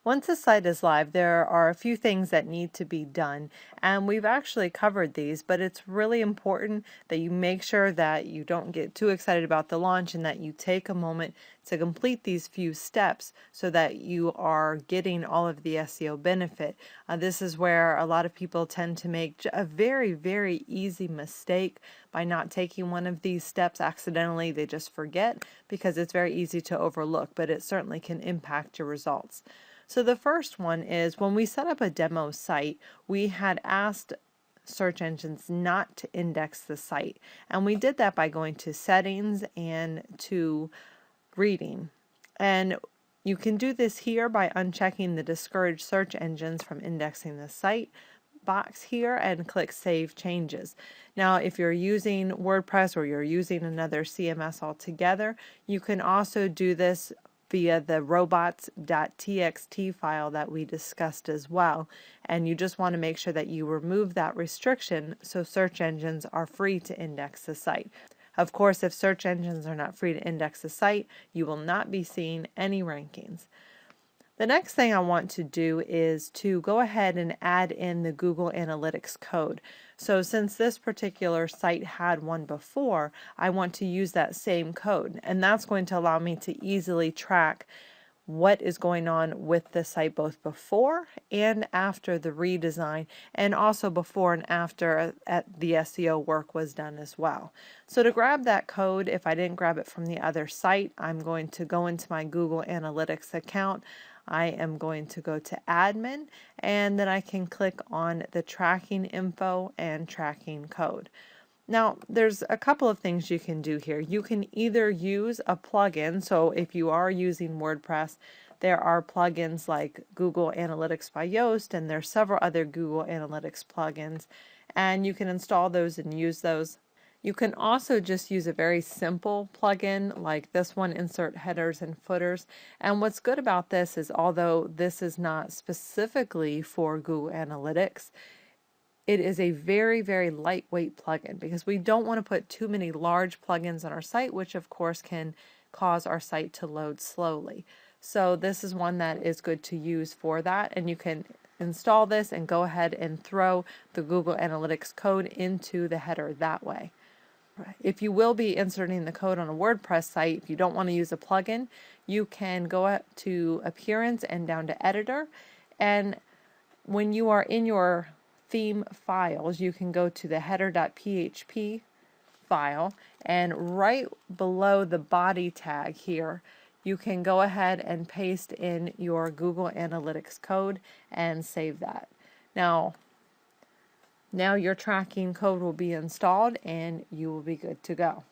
Once a site is live, there are a few things that need to be done, and we've actually covered these, but it's really important that you make sure that you don't get too excited about the launch and that you take a moment to complete these few steps so that you are getting all of the SEO benefit. This is where a lot of people tend to make a very, very easy mistake by not taking one of these steps accidentally. They just forget because it's very easy to overlook, but it certainly can impact your results. So the first one is when we set up a demo site, we had asked search engines not to index the site. And we did that by going to settings and to reading. And you can do this here by unchecking the discourage search engines from indexing the site box here and click Save Changes. Now, if you're using WordPress or you're using another CMS altogether, you can also do this via the robots.txt file that we discussed as well. And you just want to make sure that you remove that restriction so search engines are free to index the site. Of course, if search engines are not free to index the site, you will not be seeing any rankings. The next thing I want to do is to go ahead and add in the Google Analytics code. So since this particular site had one before, I want to use that same code, and that's going to allow me to easily track what is going on with the site both before and after the redesign, and also before and after the SEO work was done as well. So to grab that code, if I didn't grab it from the other site, I'm going to go into my Google Analytics account. I am going to go to admin, and then I can click on the tracking info and tracking code. Now, there's a couple of things you can do here. You can either use a plugin, so if you are using WordPress, there are plugins like Google Analytics by Yoast, and there's several other Google Analytics plugins, and you can install those and use those. You can also just use a very simple plugin like this one, Insert Headers and Footers. And what's good about this is although this is not specifically for Google Analytics, it is a very, very lightweight plugin because we don't want to put too many large plugins on our site, which of course can cause our site to load slowly. So this is one that is good to use for that, and you can install this and go ahead and throw the Google Analytics code into the header that way. If you will be inserting the code on a WordPress site, if you don't want to use a plugin, you can go up to Appearance and down to Editor, and when you are in your theme files, you can go to the header.php file, and right below the body tag here, you can go ahead and paste in your Google Analytics code and save that. Now your tracking code will be installed and you will be good to go.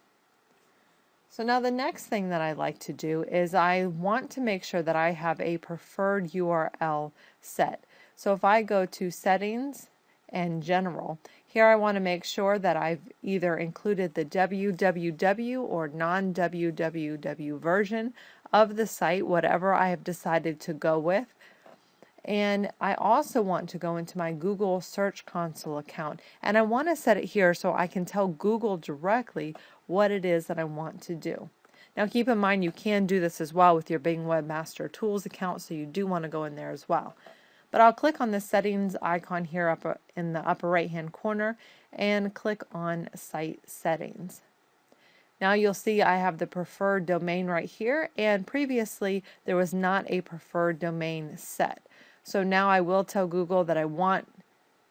So now the next thing that I like to do is I want to make sure that I have a preferred URL set. So if I go to Settings and General, here I want to make sure that I've either included the www or non-www version of the site, whatever I have decided to go with. And I also want to go into my Google Search Console account, and I want to set it here so I can tell Google directly what it is that I want to do. Now keep in mind you can do this as well with your Bing Webmaster Tools account, so you do want to go in there as well. But I'll click on the settings icon here up in the upper right hand corner and click on Site Settings. Now you'll see I have the preferred domain right here, and previously there was not a preferred domain set. So now I will tell Google that I want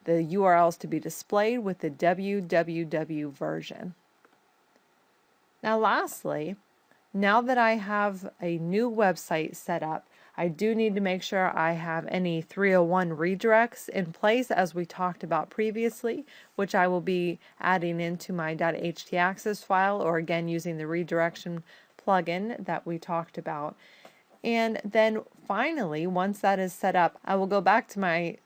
the URLs to be displayed with the www version. Now lastly, now that I have a new website set up, I do need to make sure I have any 301 redirects in place as we talked about previously, which I will be adding into my .htaccess file, or again using the redirection plugin that we talked about. And then finally, once that is set up, I will go back to my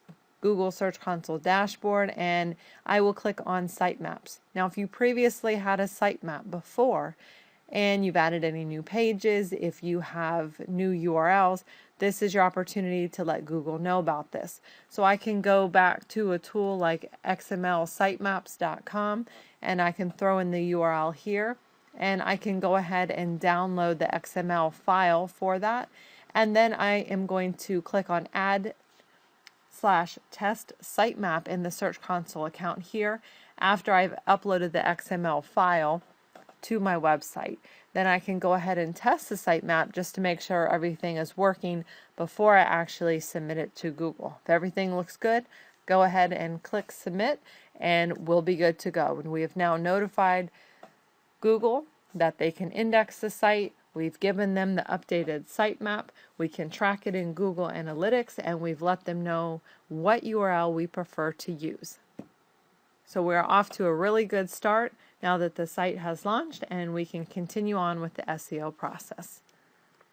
Google Search Console dashboard and I will click on Sitemaps. Now if you previously had a sitemap before and you've added any new pages, if you have new URLs, this is your opportunity to let Google know about this. So I can go back to a tool like xmlsitemaps.com and I can throw in the URL here, and I can go ahead and download the XML file for that, And then I am going to click on add/test sitemap in the Search Console account here after I've uploaded the XML file to my website. Then I can go ahead and test the sitemap just to make sure everything is working before I actually submit it to Google. If everything looks good, go ahead and click submit and we'll be good to go. And we have now notified Google that they can index the site. We've given them the updated sitemap. We can track it in Google Analytics, and we've let them know what URL we prefer to use. So we're off to a really good start now that the site has launched, and we can continue on with the SEO process.